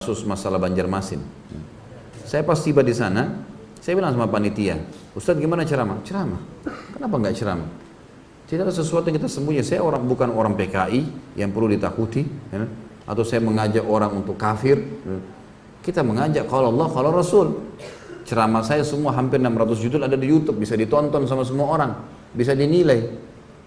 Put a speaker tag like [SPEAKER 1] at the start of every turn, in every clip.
[SPEAKER 1] kasus masalah Banjarmasin. Saya pas tiba di sana, saya bilang sama panitia, Ustadz gimana ceramah? Ceramah. Kenapa nggak ceramah? Tidak ada sesuatu yang kita sembunyi. Saya bukan orang PKI yang perlu ditakuti, ya? Atau saya mengajak orang untuk kafir. Ya? Kita mengajak kalau Allah, kalau Rasul. Ceramah saya semua hampir 600 judul ada di YouTube, bisa ditonton sama semua orang, bisa dinilai.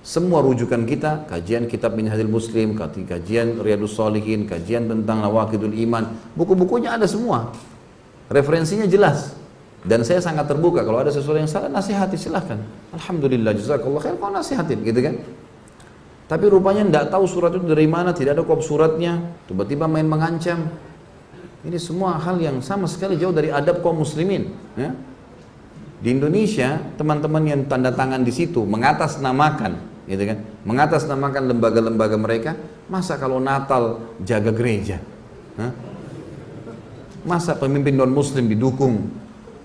[SPEAKER 1] Semua rujukan kita, kajian kitab Minhajul Muslim, kajian Riyadhus Shalihin, kajian tentang Nawaqidul Iman, buku-bukunya ada semua. Referensinya jelas. Dan saya sangat terbuka, kalau ada sesuatu yang salah, nasihati silahkan. Alhamdulillah, jazakallah khair, kau nasihatin, gitu kan. Tapi rupanya tidak tahu surat itu dari mana, tidak ada kop suratnya, tiba-tiba main mengancam. Ini semua hal yang sama sekali jauh dari adab kaum muslimin. Ya. Di Indonesia, teman-teman yang tanda tangan di situ, mengatasnamakan, gitu kan, mengatasnamakan lembaga-lembaga mereka, masa kalau Natal jaga gereja? Hah? Masa pemimpin non-muslim didukung?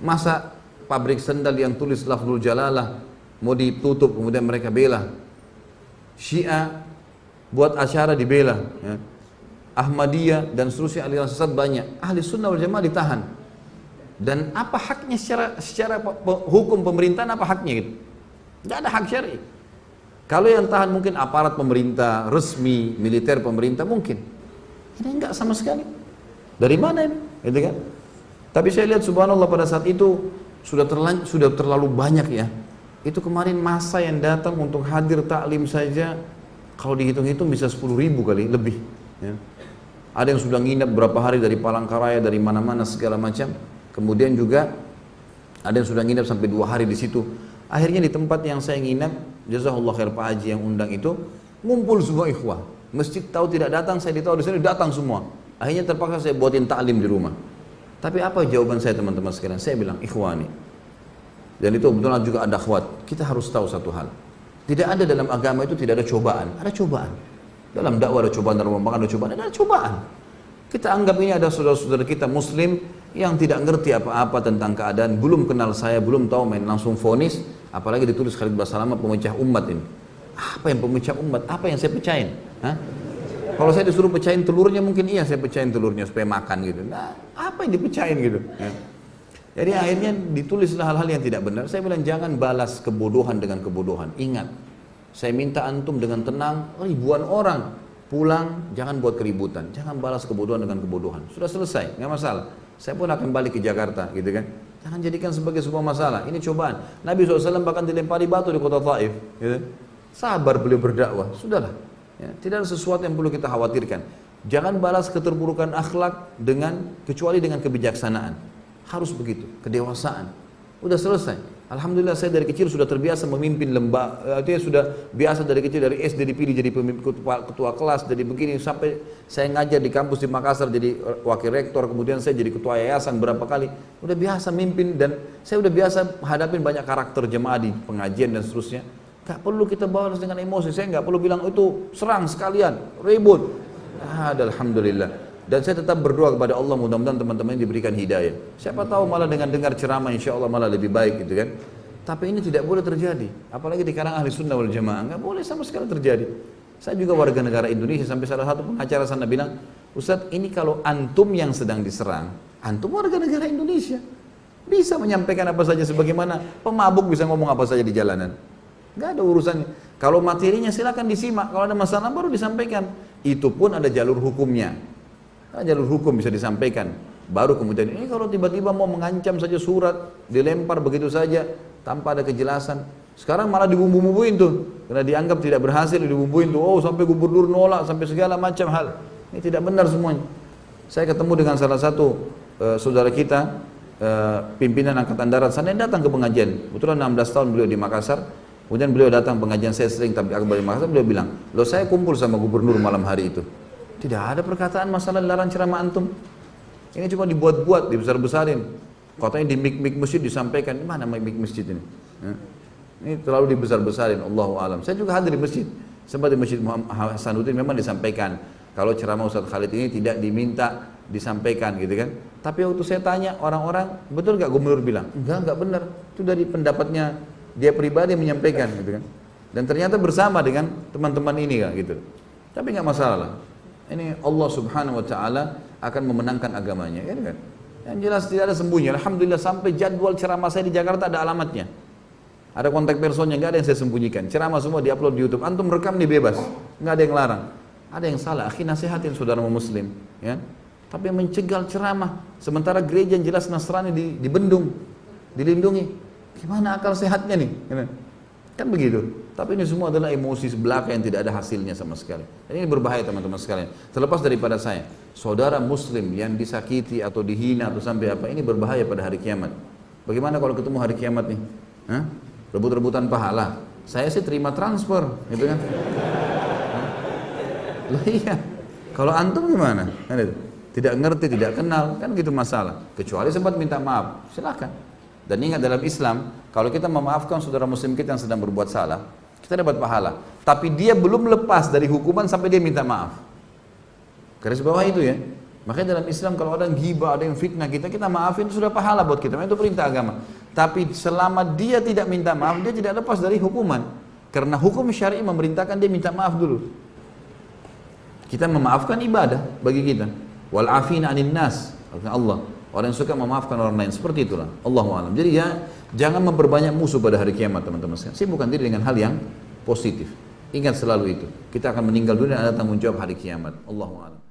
[SPEAKER 1] Masa pabrik sendal yang tulis lafzul jalalah mau ditutup kemudian mereka bela? Syiah buat acara dibela, ya. Ahmadiyah dan seterusnya aliran sesat banyak. Ahli sunnah wal jamaah ditahan. Dan apa haknya secara hukum pemerintahan, apa haknya gitu? Tidak ada hak syar'i. Kalau yang tahan mungkin aparat pemerintah resmi, militer pemerintah mungkin. Ini enggak sama sekali. Dari mana ini? Gitu kan? Tapi saya lihat subhanallah pada saat itu sudah terlalu banyak ya. Itu kemarin masa yang datang untuk hadir taklim saja kalau dihitung-hitung bisa 10.000 kali lebih. Ya. Ada yang sudah nginep berapa hari dari Palangkaraya, dari mana-mana segala macam. Kemudian juga ada yang sudah nginep sampai 2 hari di situ. Akhirnya di tempat yang saya nginep, jazakallah khair Pak Haji yang undang itu, ngumpul semua ikhwah. Masjid tahu tidak datang, saya ditahu di sini datang semua. Akhirnya terpaksa saya buatin taklim di rumah. Tapi apa jawaban saya teman-teman sekalian? Saya bilang ikhwani. Dan itu betul juga ada akhwat. Kita harus tahu satu hal. Tidak ada dalam agama itu tidak ada cobaan. Ada cobaan. Dalam dakwah ada cobaan, dalam makan ada cobaan, ada cobaan. Kita anggap ini ada saudara-saudara kita muslim yang tidak ngerti apa-apa tentang keadaan, belum kenal saya, belum tahu, main langsung vonis, apalagi ditulis Khalid Basalamah pemecah umat ini. Apa yang pemecah umat? Apa yang saya pecahin? Hah? Kalau saya disuruh pecahin telurnya mungkin iya saya pecahin telurnya supaya makan gitu. Nah, apa yang dipecahin gitu? Ya. Jadi akhirnya ditulislah hal-hal yang tidak benar. Saya bilang jangan balas kebodohan dengan kebodohan. Ingat, saya minta antum dengan tenang, ribuan orang pulang, jangan buat keributan, jangan balas kebodohan dengan kebodohan. Sudah selesai, nggak masalah. Saya pun akan balik ke Jakarta, gitu kan? Jangan jadikan sebagai sebuah masalah. Ini cobaan. Nabi SAW bahkan dilempari batu di kota Taif. Gitu. Sabar beliau berdakwah, sudahlah. Ya, tidak ada sesuatu yang perlu kita khawatirkan. Jangan balas keterburukan akhlak kecuali dengan kebijaksanaan. Harus begitu, kedewasaan. Udah selesai. Alhamdulillah saya dari kecil sudah terbiasa memimpin lembaga, artinya sudah biasa dari kecil, dari SD dipilih jadi ketua kelas, jadi begini sampai saya ngajar di kampus di Makassar jadi wakil rektor, kemudian saya jadi ketua yayasan berapa kali, udah biasa mimpin dan saya udah biasa hadapin banyak karakter jemaah di pengajian dan seterusnya. Gak perlu kita balas dengan emosi, saya gak perlu bilang itu serang sekalian, ribut. Alhamdulillah. Dan saya tetap berdoa kepada Allah mudah-mudahan teman-teman diberikan hidayah. Siapa tahu malah dengan dengar ceramah insya Allah malah lebih baik gitu kan. Tapi ini tidak boleh terjadi. Apalagi di kalangan ahli sunnah wal jamaah. Nggak boleh sama sekali terjadi. Saya juga warga negara Indonesia sampai salah satu pengacara sana bilang, Ustadz ini kalau antum yang sedang diserang, antum warga negara Indonesia. Bisa menyampaikan apa saja sebagaimana pemabuk bisa ngomong apa saja di jalanan. Nggak ada urusannya. Kalau materinya silakan disimak. Kalau ada masalah baru disampaikan. Itu pun ada jalur hukumnya. Jalur hukum bisa disampaikan. Baru kemudian ini kalau tiba-tiba mau mengancam saja surat, dilempar begitu saja tanpa ada kejelasan. Sekarang malah dibumbu-bumbuin tuh. Karena dianggap tidak berhasil dibumbuin tuh. Oh sampai gubernur nolak, sampai segala macam hal. Ini tidak benar semuanya. Saya ketemu dengan salah satu saudara kita, pimpinan Angkatan Darat sana yang datang ke pengajian. Kebetulan 16 tahun beliau di Makassar. Kemudian beliau datang pengajian saya sering tapi akbar di Makassar, beliau bilang, loh saya kumpul sama gubernur malam hari itu. Tidak ada perkataan masalah dilarang ceramah antum. Ini cuma dibuat-buat, dibesar-besarin. Katanya di mik-mik masjid disampaikan. Mana mik masjid ini? Ini terlalu dibesar-besarin. Allahu a'lam. Saya juga hadir di masjid. Sempat di masjid Muhammad Hasanuddin memang disampaikan. Kalau ceramah Ustaz Khalid ini tidak diminta disampaikan gitu kan. Tapi waktu saya tanya orang-orang, betul nggak gubernur bilang? Enggak benar. Itu dari pendapatnya dia pribadi menyampaikan gitu kan. Dan ternyata bersama dengan teman-teman ini kan gitu. Tapi nggak masalah. Ini Allah subhanahu wa ta'ala akan memenangkan agamanya, kan? Yang jelas tidak ada sembunyi. Alhamdulillah sampai jadwal ceramah saya di Jakarta ada alamatnya. Ada kontak personnya, nggak ada yang saya sembunyikan. Ceramah semua diupload di YouTube. Antum rekam nih bebas, nggak ada yang larang. Ada yang salah, akhi nasihatin saudara muslim, ya. Tapi mencegal ceramah, sementara gereja yang jelas Nasrani dibendung, dilindungi. Gimana akal sehatnya nih? Kan begitu. Tapi ini semua adalah emosi belaka yang tidak ada hasilnya sama sekali. Dan ini berbahaya teman-teman sekalian. Terlepas daripada saya, saudara muslim yang disakiti atau dihina atau sampai apa, ini berbahaya pada hari kiamat. Bagaimana kalau ketemu hari kiamat nih? Hah? Rebut-rebutan pahala. Saya sih terima transfer, gitu kan? Loh iya. Kalau antum gimana? Kan itu. Tidak ngerti, tidak kenal, kan gitu masalah. Kecuali sempat minta maaf, silakan. Dan ingat dalam Islam, kalau kita memaafkan saudara muslim kita yang sedang berbuat salah, kita dapat pahala. Tapi dia belum lepas dari hukuman sampai dia minta maaf. Garis bawah itu ya. Makanya dalam Islam kalau ada yang ghibah, ada yang fitnah kita, kita maafin, itu sudah pahala buat kita. Itu perintah agama. Tapi selama dia tidak minta maaf, dia tidak lepas dari hukuman. Karena hukum syar'i memerintahkan dia minta maaf dulu. Kita memaafkan ibadah bagi kita. Wal afina 'anil nas, Allah. Orang yang suka memaafkan orang lain, seperti itulah. Allahu a'lam. Jadi ya, jangan memperbanyak musuh pada hari kiamat, teman-teman sekalian. Sibukkan diri dengan hal yang positif. Ingat selalu itu. Kita akan meninggal dunia dan ada tanggung jawab hari kiamat. Allahu a'lam.